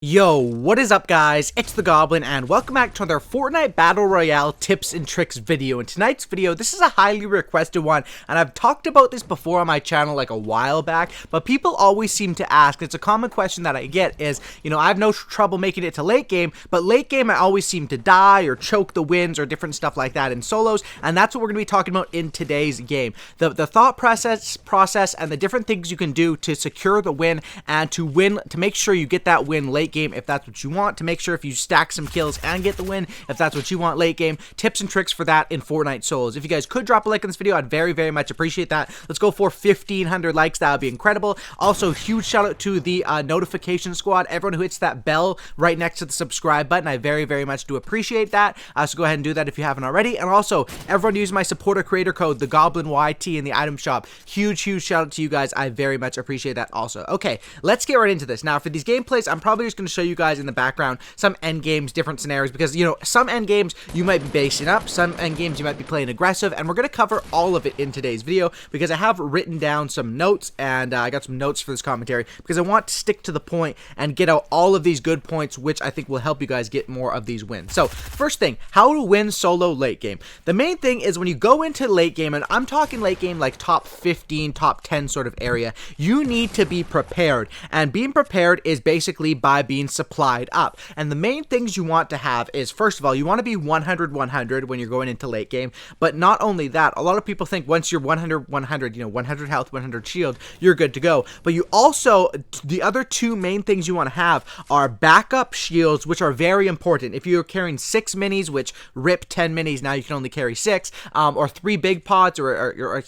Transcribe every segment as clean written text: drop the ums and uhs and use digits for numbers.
Yo, what is up guys? It's the Goblin and welcome back to another Fortnite Battle Royale tips and tricks video. In tonight's video, this is a highly requested one and I've talked about this before on my channel like a while back, but people always seem to ask. It's a common question that I get is, I have no trouble making it to late game, but late game I always seem to die or choke the wins or different stuff like that in solos, and that's what we're going to be talking about in today's game. The thought process and the different things you can do to secure the win and to win, to make sure you get that win late game if that's what you want, to make sure if you stack some kills and get the win if that's what you want late game. Tips and tricks for that in Fortnite solos. If you guys could drop a like on this video, I'd very much appreciate that. Let's go for 1,500 likes. That would be incredible. Also, huge shout out to the notification squad, everyone who hits that bell right next to the subscribe button. I very much do appreciate that. So go ahead and do that if you haven't already. And also, everyone use my supporter creator code, the Goblin YT, in the item shop. Huge shout out to you guys. I very much appreciate that also. Okay, let's get right into this. Now, for these gameplays, I'm probably just going to show you guys in the background some end games, different scenarios, because some end games you might be basing up, some end games you might be playing aggressive, and we're going to cover all of it in today's video because I have written down some notes, and I got some notes for this commentary because I want to stick to the point and get out all of these good points, which I think will help you guys get more of these wins. So first thing, how to win solo late game. The main thing is when you go into late game, and I'm talking late game like top 15, top 10 sort of area, you need to be prepared, and being prepared is basically by being supplied up. And the main things you want to have is, first of all, you want to be 100-100 when you're going into late game. But not only that, a lot of people think once you're 100-100, 100 health, 100 shield, you're good to go. But you also, the other two main things you want to have are backup shields, which are very important. If you're carrying 6 minis, which rip 10 minis, now you can only carry 6, or 3 big pots, or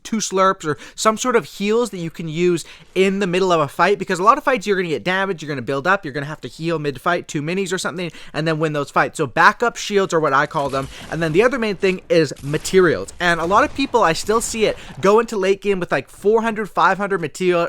2 slurps, or some sort of heals that you can use in the middle of a fight, because a lot of fights you're going to get damaged, you're going to build up, you're going to have to heal mid-fight, 2 minis or something, and then win those fights. So backup shields are what I call them. And then the other main thing is materials. And a lot of people, I still see it, go into late game with like 400, 500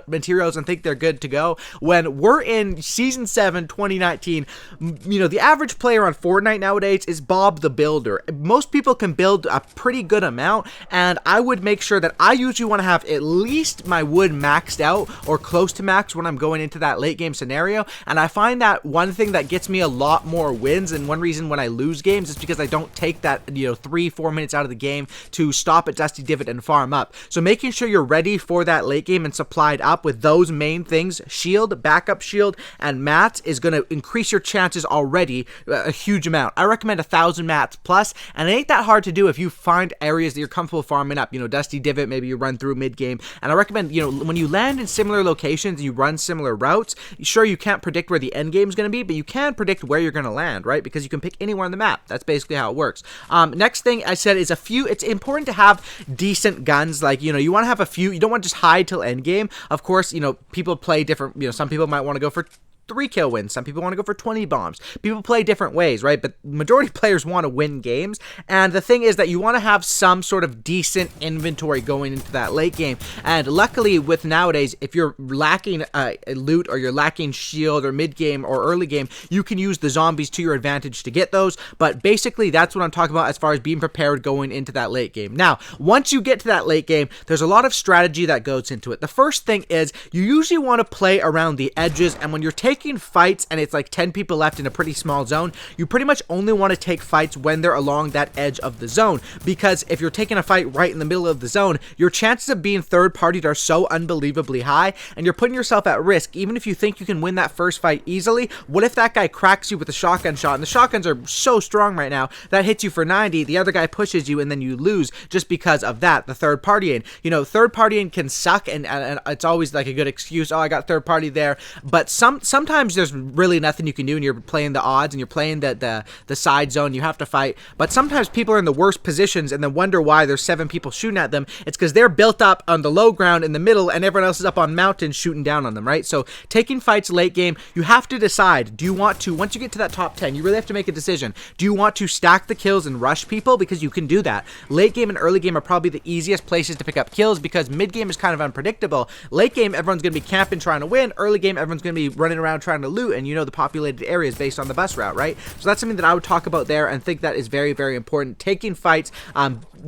materials and think they're good to go. When we're in Season 7, 2019, the average player on Fortnite nowadays is Bob the Builder. Most people can build a pretty good amount, and I would make sure that I usually want to have at least my wood maxed out or close to max when I'm going into that late game scenario. And I find that one thing that gets me a lot more wins, and one reason when I lose games is because I don't take that 3-4 minutes out of the game to stop at Dusty Divot and farm up. So making sure you're ready for that late game and supplied up with those main things, shield, backup shield, and mats, is going to increase your chances already a huge amount. I recommend 1,000 mats plus, and it ain't that hard to do if you find areas that you're comfortable farming up. Dusty Divot, maybe you run through mid game, and I recommend when you land in similar locations, you run similar routes. Sure, you can't predict where the end game is going to be, but you can predict where you're going to land, right? Because you can pick anywhere on the map. That's basically how it works. Next thing I said is it's important to have decent guns. Like, you want to have a few. You don't want to just hide till end game. Of course, people play different. Some people might want to go for 3 kill wins. Some people want to go for 20 bombs. People play different ways, right? But majority of players want to win games. And the thing is that you want to have some sort of decent inventory going into that late game. And luckily with nowadays, if you're lacking loot, or you're lacking shield or mid game or early game, you can use the zombies to your advantage to get those. But basically that's what I'm talking about as far as being prepared going into that late game. Now, once you get to that late game, there's a lot of strategy that goes into it. The first thing is you usually want to play around the edges, and when you're taking fights and it's like 10 people left in a pretty small zone, you pretty much only want to take fights when they're along that edge of the zone, because if you're taking a fight right in the middle of the zone, your chances of being third-partied are so unbelievably high, and you're putting yourself at risk. Even if you think you can win that first fight easily, what if that guy cracks you with a shotgun shot? And the shotguns are so strong right now that hits you for 90, the other guy pushes you, and then you lose just because of that, the third partying. Third partying can suck, and it's always like a good excuse. Oh, I got third party there. But sometimes there's really nothing you can do, and you're playing the odds, and you're playing the side zone. You have to fight. But sometimes people are in the worst positions and then wonder why there's 7 people shooting at them. It's because they're built up on the low ground in the middle, and everyone else is up on mountains shooting down on them, right? So taking fights late game, you have to decide, do you want to, once you get to that top 10, you really have to make a decision. Do you want to stack the kills and rush people? Because you can do that. Late game and early game are probably the easiest places to pick up kills, because mid game is kind of unpredictable. Late game, everyone's going to be camping trying to win. Early game, everyone's going to be running around trying to loot, and the populated areas based on the bus route, right? So that's something that I would talk about there and think that is very important. Taking fights,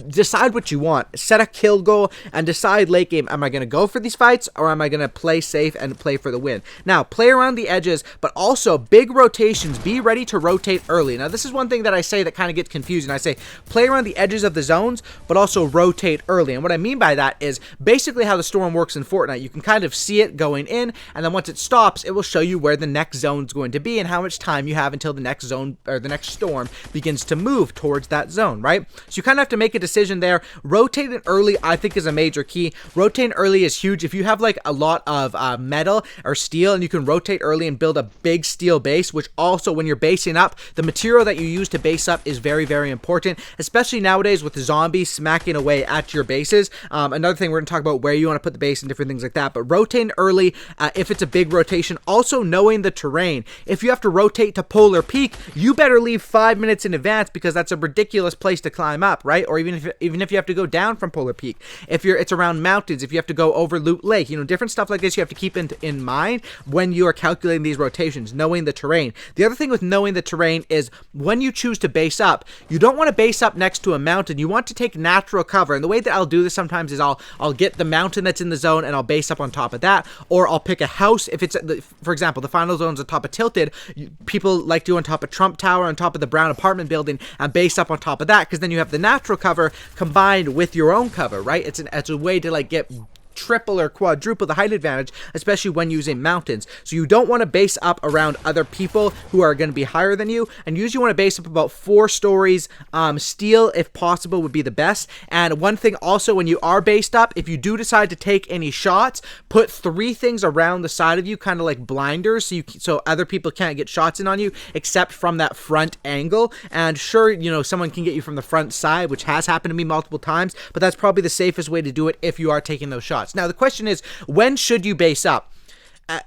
decide what you want. Set a kill goal and decide late game, am I going to go for these fights or am I going to play safe and play for the win? Now, play around the edges, but also big rotations. Be ready to rotate early. Now, this is one thing that I say that kind of gets confusing. I say play around the edges of the zones, but also rotate early. And what I mean by that is basically how the storm works in Fortnite. You can kind of see it going in, and then once it stops, it will show you where the next zone is going to be and how much time you have until the next zone or the next storm begins to move towards that zone, right? So you kind of have to make a decision there. Rotating early, I think, is a major key. Rotating early is huge. If you have like a lot of metal or steel and you can rotate early and build a big steel base, which also when you're basing up, the material that you use to base up is very, very important, especially nowadays with the zombies smacking away at your bases. Another thing, we're going to talk about where you want to put the base and different things like that, but rotating early if it's a big rotation. Also knowing the terrain. If you have to rotate to Polar Peak, you better leave 5 minutes in advance because that's a ridiculous place to climb up, right? Or even if you have to go down from Polar Peak. If it's around mountains, if you have to go over Loot Lake, you know, different stuff like this you have to keep in mind when you are calculating these rotations, knowing the terrain. The other thing with knowing the terrain is when you choose to base up, you don't want to base up next to a mountain. You want to take natural cover. And the way that I'll do this sometimes is I'll get the mountain that's in the zone and I'll base up on top of that, or I'll pick a house. If it's, for example, the final zone's on top of Tilted, people like to on top of Trump Tower, on top of the brown apartment building, and base up on top of that, because then you have the natural cover combined with your own cover, right? It's a way to like get triple or quadruple the height advantage, especially when using mountains. So you don't want to base up around other people who are going to be higher than you, and usually you want to base up about 4 stories. Steel, if possible, would be the best. And one thing also, when you are based up, if you do decide to take any shots, put 3 things around the side of you, kind of like blinders, so other people can't get shots in on you except from that front angle. And sure, you know, someone can get you from the front side, which has happened to me multiple times, but that's probably the safest way to do it if you are taking those shots. Now, the question is, when should you base up?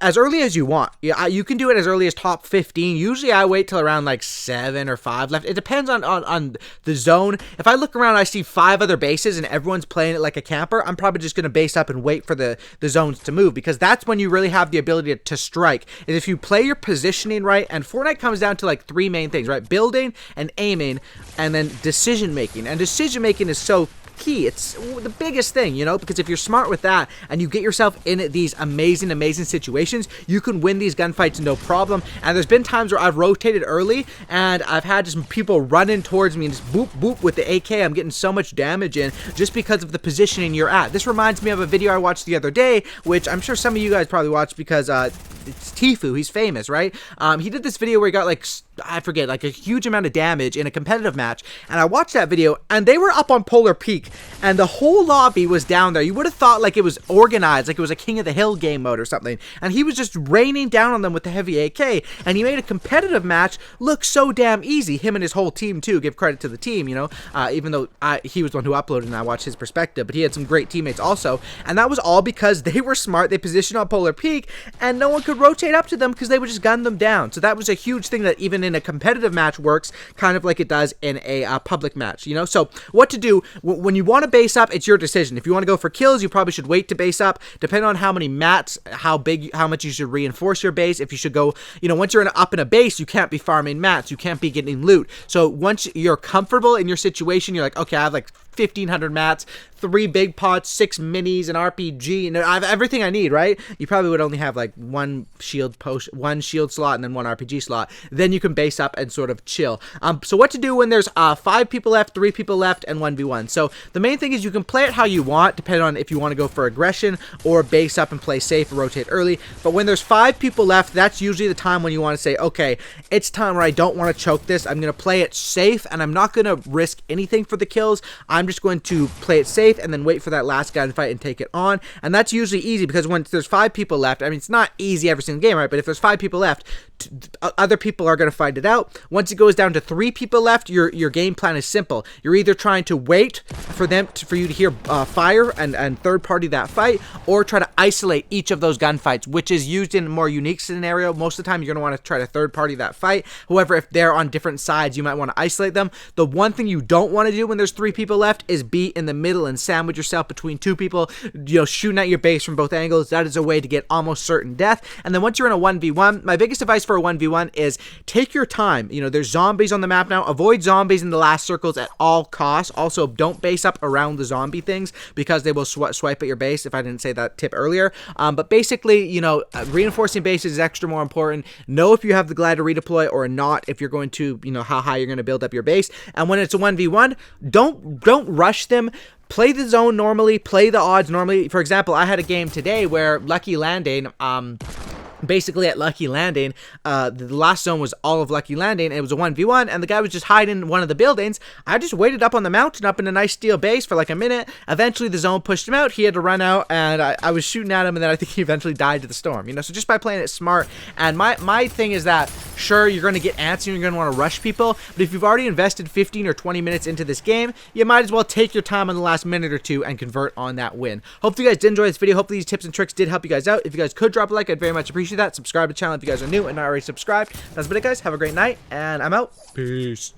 As early as you want. You can do it as early as top 15. Usually I wait till around like 7 or 5 left. It depends on the zone. If I look around, I see 5 other bases and everyone's playing it like a camper, I'm probably just going to base up and wait for the zones to move, because that's when you really have the ability to strike. Is if you play your positioning right, and Fortnite comes down to like 3 main things, right? Building and aiming, and then decision making. And decision making is so key. It's the biggest thing, you know, because if you're smart with that and you get yourself in these amazing situations, you can win these gunfights no problem. And there's been times where I've rotated early and I've had just people running towards me and just boop boop with the AK. I'm getting so much damage in just because of the positioning you're at. This reminds me of a video I watched the other day, which I'm sure some of you guys probably watched because it's Tfue. He's famous, right? He did this video where he got like, I forget, like a huge amount of damage in a competitive match, and I watched that video and they were up on Polar Peak and the whole lobby was down there. You would have thought like it was organized, like it was a King of the Hill game mode or something, and he was just raining down on them with the heavy AK, and he made a competitive match look so damn easy. Him and his whole team too, give credit to the team, you know, even though he was the one who uploaded and I watched his perspective, but he had some great teammates also, and that was all because they were smart. They positioned on Polar Peak and no one could rotate up to them because they would just gun them down. So that was a huge thing that even in a competitive match works kind of like it does in a public match, you know. So what to do when you want to base up, it's your decision. If you want to go for kills, you probably should wait to base up, depending on how many mats, how much you should reinforce your base. If you should go, you know, once you're up in a base, you can't be farming mats, you can't be getting loot. So once you're comfortable in your situation, you're like, okay, I have like 1,500 mats, 3 big pots, 6 minis, an RPG, and I have everything I need, right? You probably would only have like 1 shield slot and then 1 RPG slot. Then you can base up and sort of chill. So what to do when there's 5 people left, 3 people left, and 1v1. So the main thing is you can play it how you want, depending on if you want to go for aggression or base up and play safe or rotate early. But when there's 5 people left, that's usually the time when you want to say, okay, it's time where I don't want to choke this. I'm going to play it safe, and I'm not going to risk anything for the kills. I'm just going to play it safe and then wait for that last gunfight and take it on. And that's usually easy because when there's 5 people left, I mean, it's not easy every single game, right? But if there's 5 people left, other people are going to find it out. Once it goes down to 3 people left, your game plan is simple. You're either trying to wait for you to hear fire and third party that fight, or try to isolate each of those gunfights, which is used in a more unique scenario. Most of the time, you're going to want to try to third party that fight. However, if they're on different sides, you might want to isolate them. The one thing you don't want to do when there's 3 people left left is be in the middle and sandwich yourself between two people, shooting at your base from both angles. That is a way to get almost certain death. And then once you're in a 1v1, my biggest advice for a 1v1 is take your time. There's zombies on the map now. Avoid zombies in the last circles at all costs. Also, don't base up around the zombie things because they will swipe at your base, if I didn't say that tip earlier. But basically, reinforcing bases is extra more important. Know if you have the glider redeploy or not, if you're going to, how high you're going to build up your base. And when it's a 1v1, don't rush them. Play the zone normally, play the odds normally. For example, I had a game today where Lucky Landing, basically at Lucky Landing, the last zone was all of Lucky Landing, and it was a 1v1, and the guy was just hiding in one of the buildings. I just waited up on the mountain, up in a nice steel base for like a minute. Eventually the zone pushed him out, he had to run out, and I was shooting at him, and then I think he eventually died to the storm, so just by playing it smart. And my thing is that, sure, you're going to get antsy, and you're going to want to rush people, but if you've already invested 15 or 20 minutes into this game, you might as well take your time in the last minute or two and convert on that win. Hopefully you guys did enjoy this video. Hopefully these tips and tricks did help you guys out. If you guys could drop a like, I'd very much appreciate that. Subscribe to the channel if you guys are new and not already subscribed. That's been it, guys. Have a great night, and I'm out. Peace.